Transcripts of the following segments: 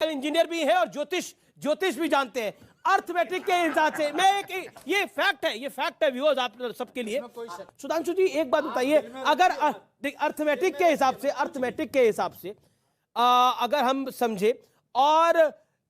Mechanical engineer भी हैं और ज्योतिष ज्योतिष भी जानते हैं। अर्थमेटिक के हिसाब से मैं ये फैक्ट है व्यूअर्स आप सबके लिए। सुधांशु जी एक बात बताइए, अगर अर्थमेटिक के हिसाब से अगर हम समझे और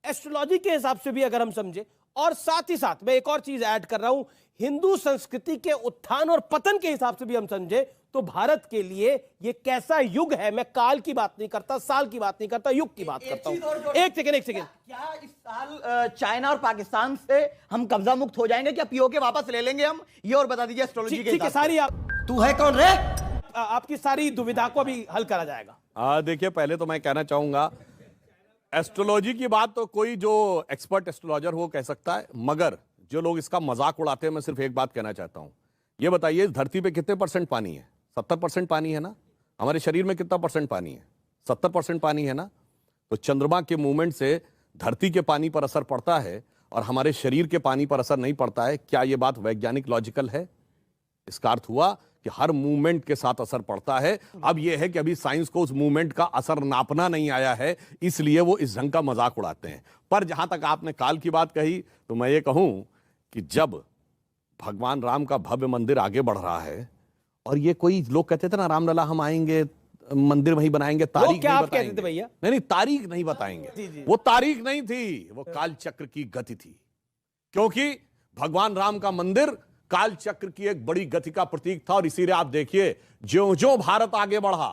एस्ट्रोलॉजी के हिसाब से भी अगर हम समझे, और साथ ही साथ मैं एक और चीज ऐड कर रहा हूं, हिंदू संस्कृति के उत्थान और पतन के हिसाब से भी हम समझे, तो भारत के लिए ये कैसा युग है। मैं काल की बात नहीं करता, साल की बात नहीं करता, युग की बात करता हूं। एक सेकेंड क्या इस साल चाइना और पाकिस्तान से हम कब्जा मुक्त हो जाएंगे? क्या पीओके वापस ले लेंगे हम? ये और बता दीजिए एस्ट्रोलॉजी के हिसाब से। सारी तू है कौन रे? आपकी सारी दुविधा को भी हल करा जाएगा। देखिए, पहले तो मैं कहना चाहूंगा, एस्ट्रोलॉजी की बात तो कोई जो एक्सपर्ट एस्ट्रोलॉजर हो कह सकता है, मगर जो लोग इसका मजाक उड़ाते हैं, मैं सिर्फ एक बात कहना चाहता हूं। ये बताइए, इस धरती पे कितने परसेंट पानी है? 70% पानी है ना। हमारे शरीर में कितना परसेंट पानी है? 70% पानी है ना। तो चंद्रमा के मूवमेंट से धरती के पानी पर असर पड़ता है और हमारे शरीर के पानी पर असर नहीं पड़ता है। क्या यह बात वैज्ञानिक लॉजिकल है? इसका अर्थ हुआ कि हर मूवमेंट के साथ असर पड़ता है। अब यह है कि अभी साइंस को उस मूवमेंट का असर नापना नहीं आया है, इसलिए वो इस ढंग का मजाक उड़ाते हैं। पर जहां तक आपने काल की बात कही, तो मैं ये कहूं कि जब भगवान राम का भव्य मंदिर आगे बढ़ रहा है, और ये कोई लोग कहते थे ना, रामलला हम आएंगे, मंदिर वहीं बनाएंगे, तारीख क्या नहीं आप कहते थे बताएंगे। भैया? नहीं, तारीख नहीं बताएंगे। वो तारीख नहीं थी, वो काल चक्र की गति थी। क्योंकि भगवान राम का मंदिर काल चक्र की एक बड़ी गति का प्रतीक था। और इसीलिए आप देखिए, ज्यों-ज्यों भारत आगे बढ़ा,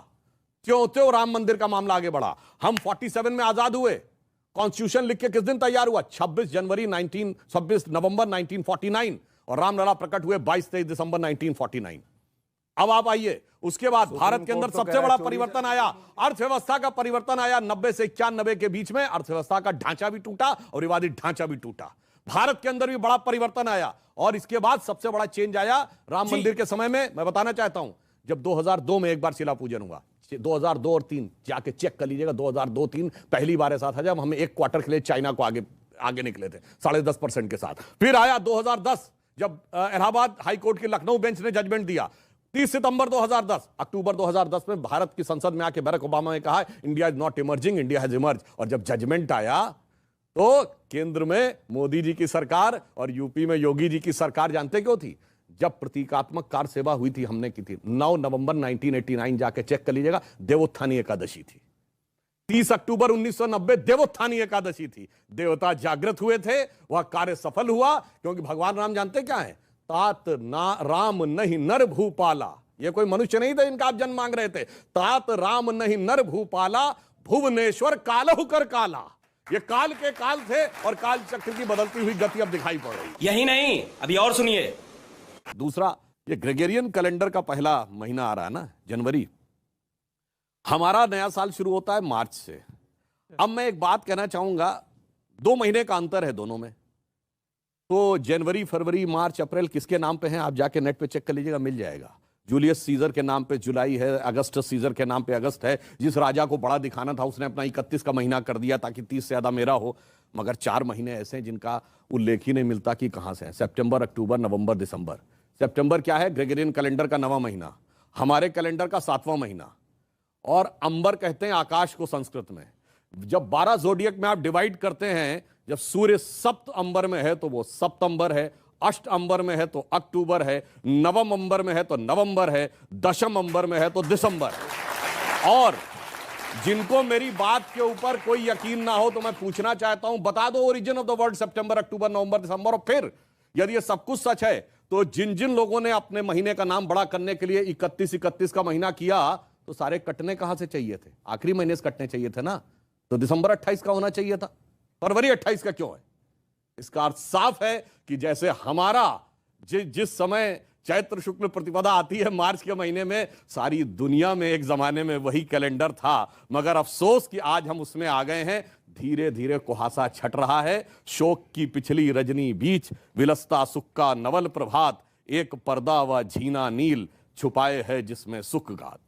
त्यों-त्यों राम मंदिर का मामला आगे बढ़ा। हम 47 में आजाद हुए। कॉन्स्टिट्यूशन लिख के किस दिन तैयार हुआ? 26 नवंबर 1949, और रामलला प्रकट हुए 22-23 दिसंबर 1949। अब आप आइए, उसके बाद भारत के अंदर सबसे बड़ा परिवर्तन आया, अर्थव्यवस्था का परिवर्तन आया। 90 से 91 के बीच में अर्थव्यवस्था का ढांचा भी टूटा और विवादित ढांचा भी टूटा। भारत के अंदर भी बड़ा परिवर्तन आया, और इसके बाद सबसे बड़ा चेंज आया राम मंदिर के समय में। मैं बताना चाहता हूं, जब 2002 में एक बार शिला पूजन हुआ, 2002 और 3 जाके चेक कर लीजिएगा, 2002-3 पहली बार ऐसा था जब हम एक क्वार्टर के लिए चाइना को आगे निकले थे 10.5% के साथ। फिर आया 2010, जब इलाहाबाद हाईकोर्ट की लखनऊ बेंच ने जजमेंट दिया। 30 सितंबर 2010, अक्टूबर 2010 में भारत की संसद में आके बराक ओबामा ने कहा, India is not emerging, India has emerge. और जब जजमेंट आया, तो केंद्र में मोदी जी की सरकार और यूपी में योगी जी की सरकार जानते क्यों थी? जब प्रतीकात्मक कार सेवा हुई थी, हमने की थी 9 नवंबर 1989, जाके चेक कर लीजिएगा, देवोत्थानी एकादशी थी। 30 अक्टूबर 1990 देवोत्थानी एकादशी थी। देवता जागृत हुए थे, वह कार्य सफल हुआ। क्योंकि भगवान राम जानते क्या है? तात ना राम नहीं नर भूपाला। ये कोई मनुष्य नहीं थे इनका आप जन्म मांग रहे थे। तात राम नहीं नर भूपाला, भुवनेश्वर कालहु कर काला। ये काल के काल थे, और काल चक्र की बदलती हुई गति अब दिखाई पड़ रही। यही नहीं, अभी और सुनिए। दूसरा, ये ग्रेगोरियन कैलेंडर का पहला महीना आ रहा है ना, जनवरी। हमारा नया साल शुरू होता है मार्च से। अब मैं एक बात कहना चाहूंगा, 2 महीने का अंतर है दोनों में। तो जनवरी, फरवरी, मार्च, अप्रैल किसके नाम पे हैं? आप जाके नेट पे चेक कर लीजिएगा, मिल जाएगा। जूलियस सीजर के नाम पे जुलाई है, अगस्टस सीजर के नाम पे अगस्त है। जिस राजा को बड़ा दिखाना था, उसने अपना 31 का महीना कर दिया ताकि 30 से ज्यादा मेरा हो। मगर 4 महीने ऐसे हैं जिनका उल्लेख ही नहीं मिलता कि कहां से है। सितंबर, अक्टूबर, नवंबर, दिसंबर। सितंबर क्या है? ग्रेगोरियन कैलेंडर का 9वां महीना, हमारे कैलेंडर का 7वां महीना। और अंबर कहते हैं आकाश को संस्कृत में। जब 12 जोडियक में आप डिवाइड करते हैं, जब सूर्य सप्त अंबर में है तो वो सप्तंबर है, अष्ट अंबर में है तो अक्टूबर है, नवम अंबर में है तो नवंबर है, दशम अंबर में है तो दिसंबर है। और जिनको मेरी बात के ऊपर कोई यकीन ना हो, तो मैं पूछना चाहता हूं, बता दो ओरिजिन ऑफ द वर्ड सितंबर, अक्टूबर, नवंबर, दिसंबर। और फिर यदि ये सब कुछ सच है, तो जिन जिन लोगों ने अपने महीने का नाम बड़ा करने के लिए 31 का महीना किया, तो सारे कटने कहां से चाहिए थे? आखिरी महीने से कटने चाहिए थे ना। तो दिसंबर 28 का होना चाहिए था, फरवरी 28 का क्यों है? इसका अर्थ साफ है कि जैसे हमारा जिस समय चैत्र शुक्ल प्रतिपदा आती है मार्च के महीने में, सारी दुनिया में एक जमाने में वही कैलेंडर था। मगर अफसोस कि आज हम उसमें आ गए हैं। धीरे धीरे कुहासा छट रहा है। शोक की पिछली रजनी बीच विलसता सुख का नवल प्रभात, एक पर्दा व झीना नील छुपाए है जिसमें सुख गात।